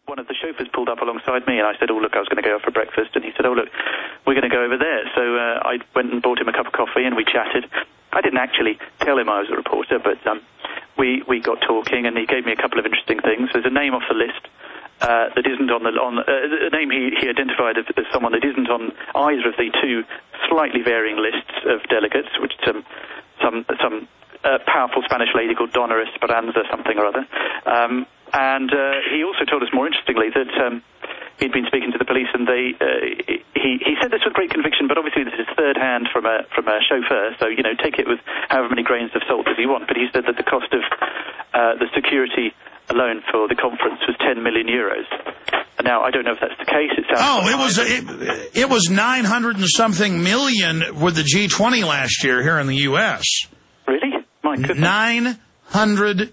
one of the chauffeurs pulled up alongside me, and I said, oh, look, I was going to go out for breakfast. And he said, oh, look, we're going to go over there. So I went and bought him a cup of coffee, and we chatted. I didn't actually tell him I was a reporter, but we got talking, and he gave me a couple of interesting things. There's a name off the list that isn't on a name he identified as someone that isn't on either of the two slightly varying lists of delegates, which some powerful Spanish lady called Donna Esperanza something or other. And he also told us, more interestingly, that he'd been speaking to the police, and he said this with great conviction, but obviously this is third hand from a chauffeur, so, you know, take it with however many grains of salt as you want. But he said that the cost of the security alone for the conference was 10 million euros. Now, I don't know if that's the case. It was 900 and something million with the G20 last year here in the U.S. Really? My goodness. 900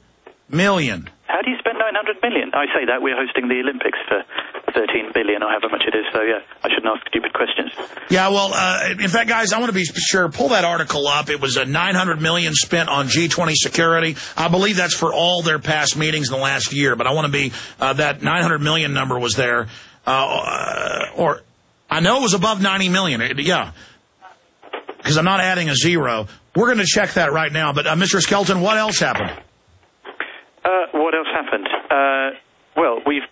million. How do you spend 900 million? I say that we're hosting the Olympics for 13 billion or however much it is, so yeah, I shouldn't ask stupid questions. Yeah, well, in fact, guys, I want to be sure, pull that article up. It was a 900 million spent on G20 security. I believe that's for all their past meetings in the last year, but I want to be, that 900 million number was there, or I know it was above 90 million, yeah, because I'm not adding a zero. We're going to check that right now, but Mr. Skelton, what else happened? What else happened? Well, we've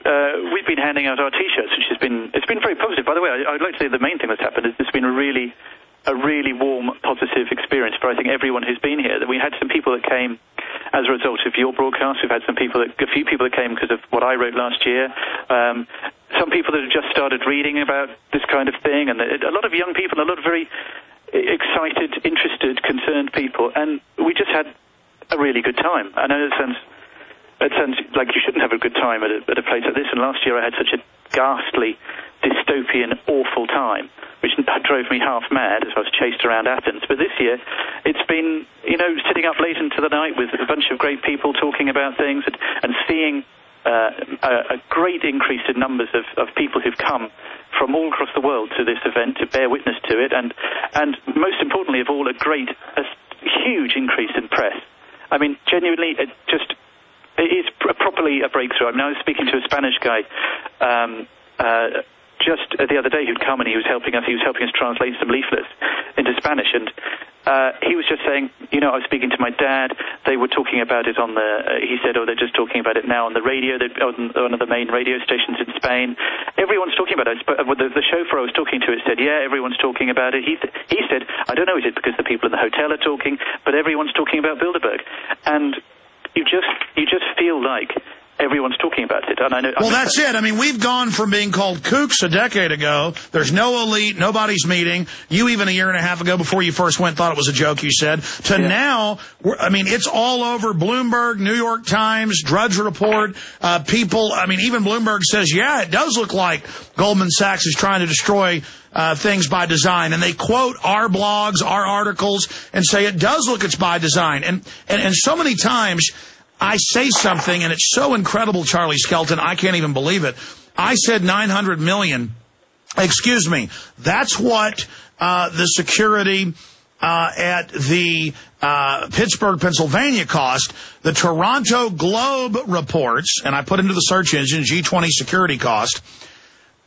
been handing out our T-shirts, which it's been very positive. By the way, I'd like to say the main thing that's happened is it's been a really warm, positive experience for I think everyone who's been here. That we had some people that came as a result of your broadcast. We've had a few people that came because of what I wrote last year. Some people that have just started reading about this kind of thing, and a lot of young people, a lot of very excited, interested, concerned people, and we just had a really good time. I know it sounds like you shouldn't have a good time at a place like this, and last year I had such a ghastly, dystopian, awful time, which drove me half mad as I was chased around Athens. But this year, it's been, you know, sitting up late into the night with a bunch of great people talking about things and seeing a great increase in numbers of people who've come from all across the world to this event to bear witness to it, and most importantly of all, a huge increase in press. I mean, genuinely, it is properly a breakthrough. I mean, I was speaking to a Spanish guy just the other day who'd come, and he was helping us translate some leaflets into Spanish, and he was just saying, you know, I was speaking to my dad, they were talking about it on he said, oh, they're just talking about it now on the radio, on one of the main radio stations in Spain. Everyone's talking about it. But the chauffeur I was talking to said, yeah, everyone's talking about it. He said, I don't know, is it because the people in the hotel are talking, but everyone's talking about Bilderberg. And you just feel like everyone's talking about it. And I know. Well, that's it. I mean, we've gone from being called kooks a decade ago. There's no elite, nobody's meeting. You even a year and a half ago, before you first went, thought it was a joke, you said. To now, I mean, it's all over Bloomberg, New York Times, Drudge Report. People, I mean, even Bloomberg says, yeah, it does look like Goldman Sachs is trying to destroy things by design. And they quote our blogs, our articles, and say it does look it's by design. And so many times I say something, and it's so incredible, Charlie Skelton, I can't even believe it. I said 900 million. Excuse me. That's what the security at the Pittsburgh, Pennsylvania cost. The Toronto Globe reports, and I put into the search engine G20 security cost,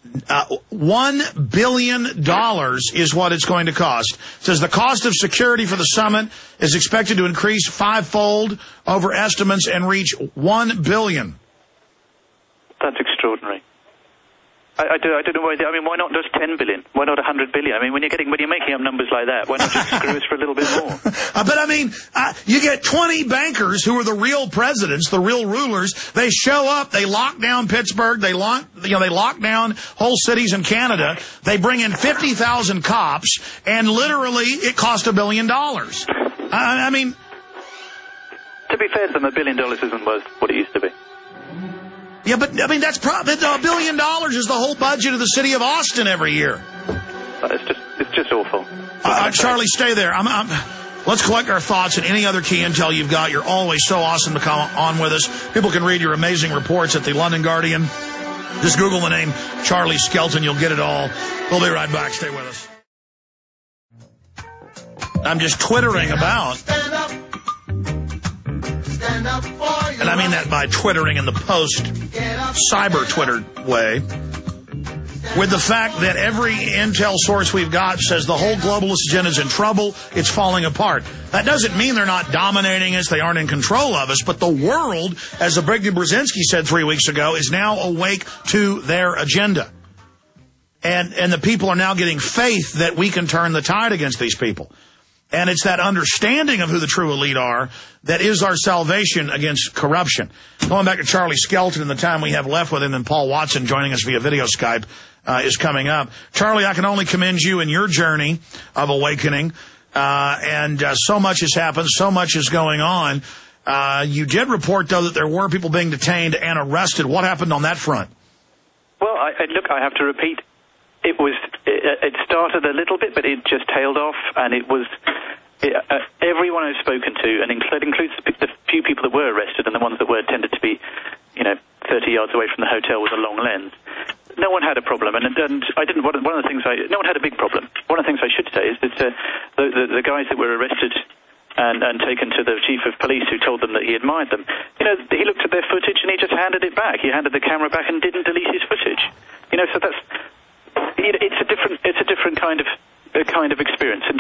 $1 billion is what it's going to cost. It says the cost of security for the summit is expected to increase 5-fold over estimates and reach $1 billion. That's extraordinary. I don't know why. I mean, why not just 10 billion? Why not 100 billion? I mean, when you're making up numbers like that, why not just screw us for a little bit more? But I mean, you get 20 bankers who are the real presidents, the real rulers. They show up. They lock down Pittsburgh. They lock down whole cities in Canada. They bring in 50,000 cops, and literally, it cost $1 billion. I mean, to be fair to them, $1 billion isn't worth what it used to be. Yeah, but, I mean, that's $1 billion is the whole budget of the city of Austin every year. It's just awful. Charlie, stay there. Let's collect our thoughts and any other key intel you've got. You're always so awesome to come on with us. People can read your amazing reports at the London Guardian. Just Google the name Charlie Skelton. You'll get it all. We'll be right back. Stay with us. I'm just twittering about. Stand up for and I mean that by twittering in the post-cyber Twitter way, with the fact that every intel source we've got says the whole globalist agenda is in trouble, it's falling apart. That doesn't mean they're not dominating us, they aren't in control of us, but the world, as Zbigniew Brzezinski said 3 weeks ago, is now awake to their agenda. And the people are now getting faith that we can turn the tide against these people. And it's that understanding of who the true elite are that is our salvation against corruption. Going back to Charlie Skelton and the time we have left with him, and Paul Watson joining us via video Skype is coming up. Charlie, I can only commend you in your journey of awakening. And so much has happened. So much is going on. You did report, though, that there were people being detained and arrested. What happened on that front? Well, look, I have to repeat. It started a little bit, but it just tailed off, and it was everyone I've spoken to, and that includes the few people that were arrested and the ones that were tended to be, 30 yards away from the hotel with a long lens. No one had a problem, and I didn't. One of the things no one had a big problem. One of the things I should say is that the guys that were arrested and taken to the chief of police, who told them that he admired them, he looked at their footage and he just handed it back. He handed the camera back and didn't delete his footage. So that's. It's a different kind of experience, and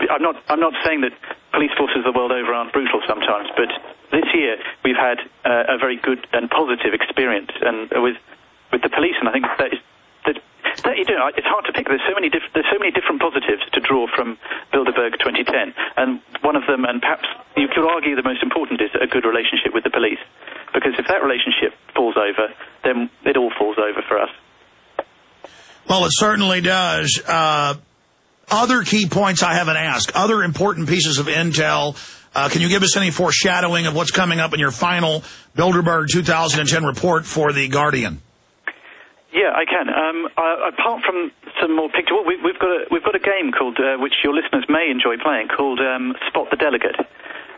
I'm not saying that police forces the world over aren't brutal sometimes, but this year we've had a very good and positive experience, and with the police, and I think that it's hard to pick. There's so many different positives to draw from Bilderberg 2010, and one of them, and perhaps you could argue the most important, is a good relationship with the police, because if that relationship falls over, then it all falls over for us. Well, it certainly does. Other key points I haven't asked, other important pieces of intel. Can you give us any foreshadowing of what's coming up in your final Bilderberg 2010 report for The Guardian? Yeah, I can. Apart from some more pictures, we've got a game called, which your listeners may enjoy playing, called Spot the Delegate.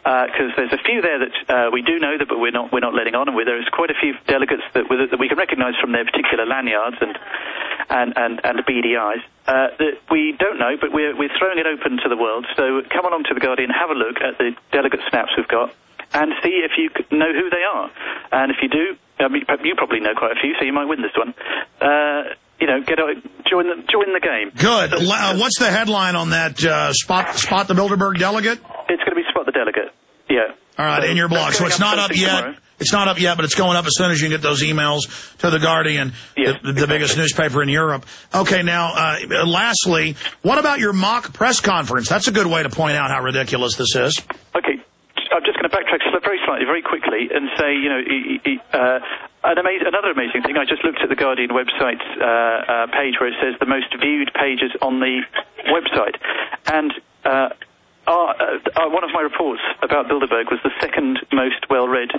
Because there's a few there that we do know, but we're not letting on, and there's quite a few delegates that we can recognise from their particular lanyards and the beady eyes that we don't know, but we're throwing it open to the world. So come along to The Guardian, have a look at the delegate snaps we've got, and see if you know who they are. And if you do, you probably know quite a few, so you might win this one. Join the game. Good. What's the headline on that? Spot the Bilderberg delegate? It's going to be Spot the Delegate. Yeah. All right, in your blog. So it's not up yet. Tomorrow. It's not up yet, but it's going up as soon as you can get those emails to The Guardian, yes, the biggest newspaper in Europe. Okay, now, lastly, what about your mock press conference? That's a good way to point out how ridiculous this is. Okay, I'm just going to backtrack very slightly, very quickly, and say, another amazing thing. I just looked at the Guardian website's page where it says the most viewed pages on the website, and one of my reports about Bilderberg was the second most well-read,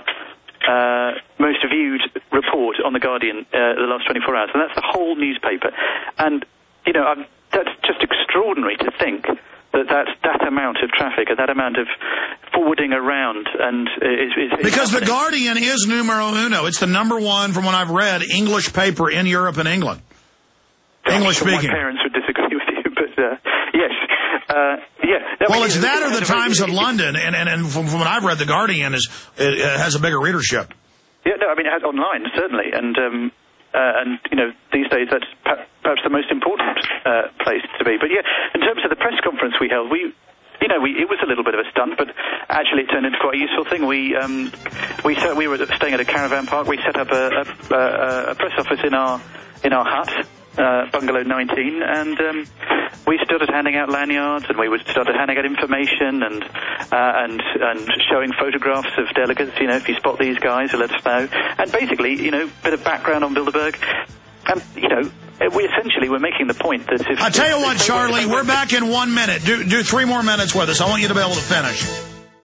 most viewed report on The Guardian the last 24 hours, and that's the whole newspaper. And, that's just extraordinary to think that amount of traffic and that amount of forwarding around. And because The Guardian is numero uno. It's the #1, from what I've read, English paper in Europe and England. English-speaking. My parents would disagree with you, but yes. Well, it's that or the Times of London, and from what I've read, The Guardian has a bigger readership. Yeah, no, it has online, certainly, and these days that's perhaps the most important place to be. But yeah, in terms of the press conference we held, it was a little bit of a stunt, but actually it turned into quite a useful thing. We were staying at a caravan park. We set up a press office in our hut. Bungalow 19, and we started handing out lanyards, and we started handing out information and showing photographs of delegates. If you spot these guys, let us know. And basically, bit of background on Bilderberg. And we were making the point that if... I tell you what, Charlie, we're back in 1 minute. Do 3 more minutes with us. I want you to be able to finish.